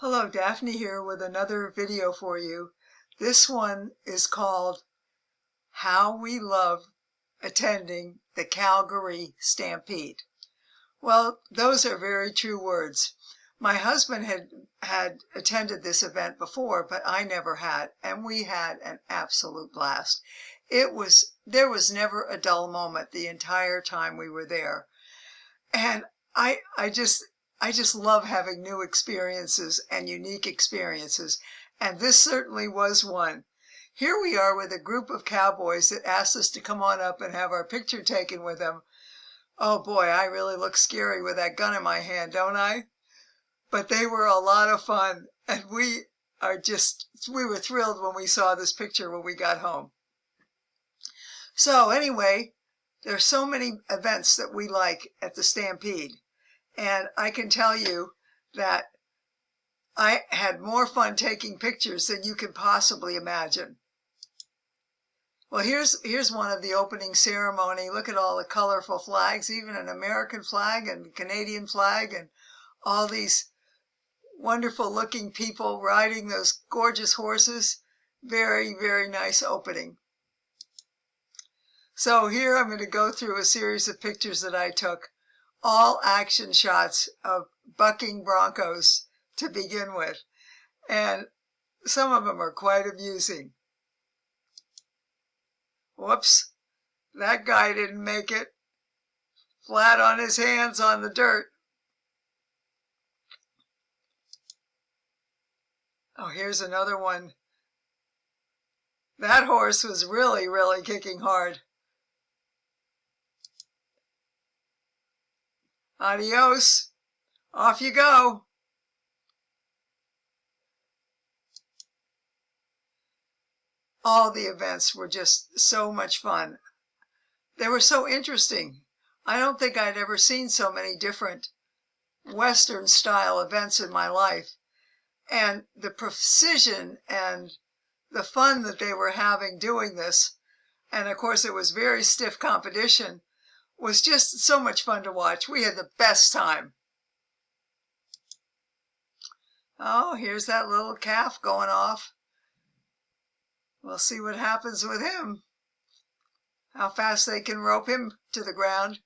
Hello, Daphne here with another video for you. This one is called How We Love Attending the Calgary Stampede. Well, those are very true words. My husband had attended this event before, but I never had, and we had an absolute blast. There was never a dull moment the entire time we were there. And I just love having new experiences and unique experiences, and this certainly was one. Here we are with a group of cowboys that asked us to come on up and have our picture taken with them. Oh boy, I really look scary with that gun in my hand, don't I? But they were a lot of fun, and we were thrilled when we saw this picture when we got home. So anyway, there's so many events that we like at the Stampede. And I can tell you that I had more fun taking pictures than you can possibly imagine. Well, here's one of the opening ceremony. Look at all the colorful flags, even an American flag and Canadian flag, and all these wonderful looking people riding those gorgeous horses. Very, very nice opening. So here I'm going to go through a series of pictures that I took, all action shots of bucking broncos to begin with, and some of them are quite amusing. Whoops, that guy didn't make it. Flat on his hands on the dirt. Oh, here's another one. That horse was really, really kicking hard. Adios. Off you go. All the events were just so much fun. They were so interesting. I don't think I'd ever seen so many different Western style events in my life. And the precision and the fun that they were having doing this, and of course it was very stiff competition, was just so much fun to watch. We had the best time. Oh, here's that little calf going off. We'll see what happens with him. How fast they can rope him to the ground.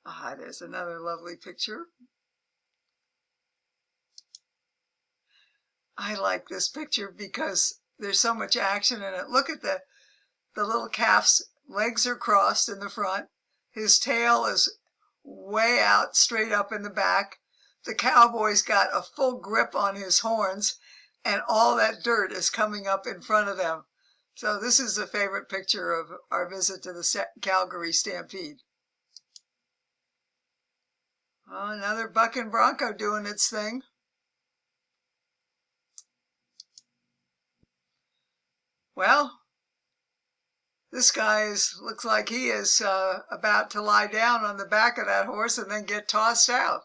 Ah, there's another lovely picture. I like this picture because there's so much action in it. Look at the little calf's legs are crossed in the front. His tail is way out, straight up in the back. The cowboy's got a full grip on his horns, and all that dirt is coming up in front of them. So this is a favorite picture of our visit to the Calgary Stampede. Oh, another bucking bronco doing its thing. Well, this guy looks like he is about to lie down on the back of that horse and then get tossed off.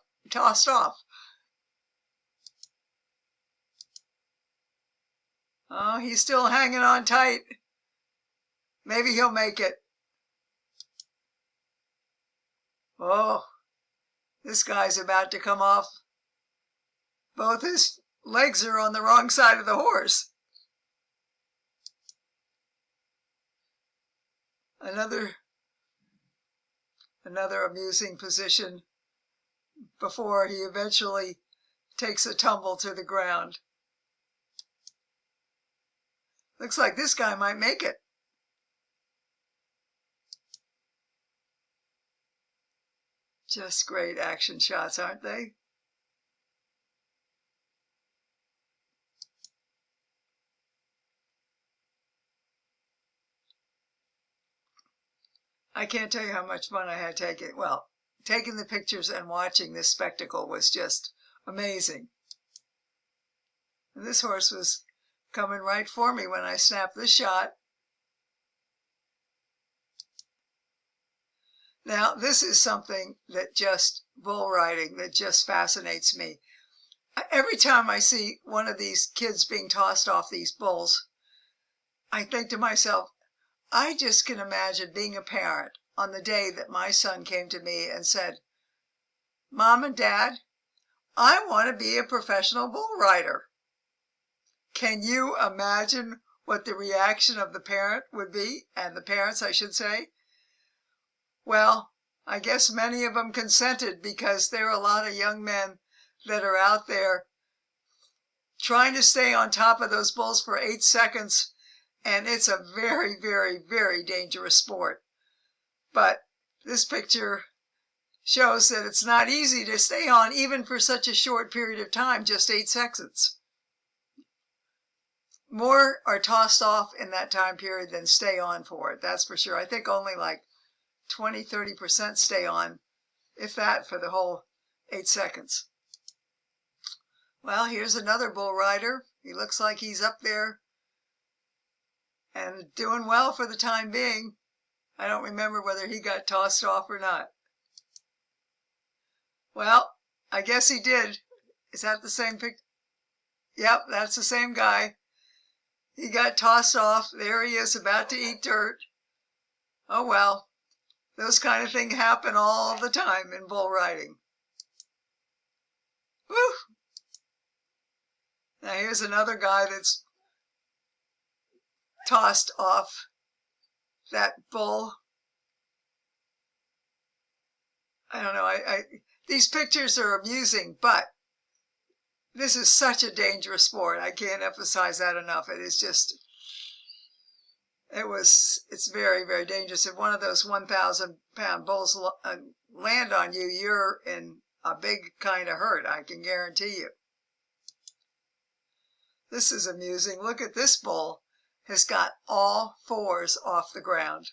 Oh, he's still hanging on tight. Maybe he'll make it. Oh, this guy's about to come off. Both his legs are on the wrong side of the horse. Another amusing position before he eventually takes a tumble to the ground. Looks like this guy might make it. Just great action shots, aren't they? I can't tell you how much fun I had taking the pictures and watching this spectacle was just amazing. And this horse was coming right for me when I snapped this shot. Now, this is something that bull riding, that just fascinates me. Every time I see one of these kids being tossed off these bulls, I think to myself, I just can imagine being a parent on the day that my son came to me and said, "Mom and Dad, I want to be a professional bull rider. Can you imagine what the reaction of the parent would be, and the parents, I should say? Well, I guess many of them consented because there are a lot of young men that are out there trying to stay on top of those bulls for 8 seconds, and it's a very, very, very dangerous sport. But this picture shows that it's not easy to stay on even for such a short period of time, just 8 seconds. More are tossed off in that time period than stay on for it, that's for sure. I think only like 20–30% stay on, if that, for the whole 8 seconds. Well, here's another bull rider. He looks like he's up there and doing well for the time being. I don't remember whether he got tossed off or not. Well, I guess he did. Is that the same picture? Yep, that's the same guy. He got tossed off. There he is, about to eat dirt. Oh well, those kind of things happen all the time in bull riding. Woo! Now here's another guy that's tossed off that bull. I don't know, these pictures are amusing, but this is such a dangerous sport. I can't emphasize that enough. It is just, it's very, very dangerous. If one of those 1,000-pound bulls land on you, you're in a big kind of hurt, I can guarantee you. This is amusing. Look at this bull. Has got all 4s off the ground.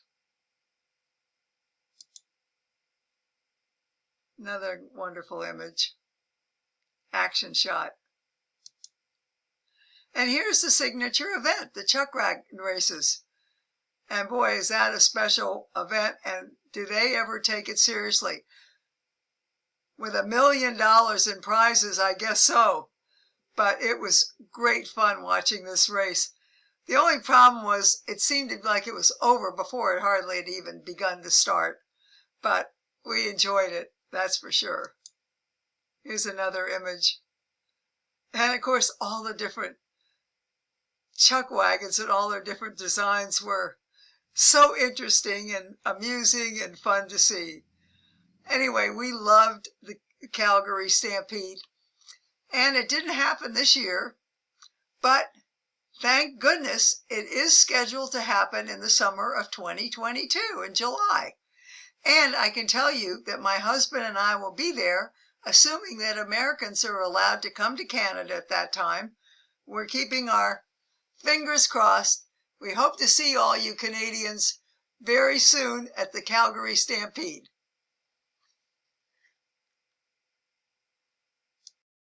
Another wonderful image. Action shot. And here's the signature event, the chuck wagon races. And boy, is that a special event, and do they ever take it seriously? With $1 million in prizes, I guess so. But it was great fun watching this race. The only problem was it seemed like it was over before it hardly had even begun to start. But we enjoyed it, that's for sure. Here's another image. And of course, all the different chuck wagons and all their different designs were so interesting and amusing and fun to see. Anyway, we loved the Calgary Stampede. And it didn't happen this year, but thank goodness it is scheduled to happen in the summer of 2022 in July. And I can tell you that my husband and I will be there, assuming that Americans are allowed to come to Canada at that time. We're keeping our fingers crossed. We hope to see all you Canadians very soon at the Calgary Stampede.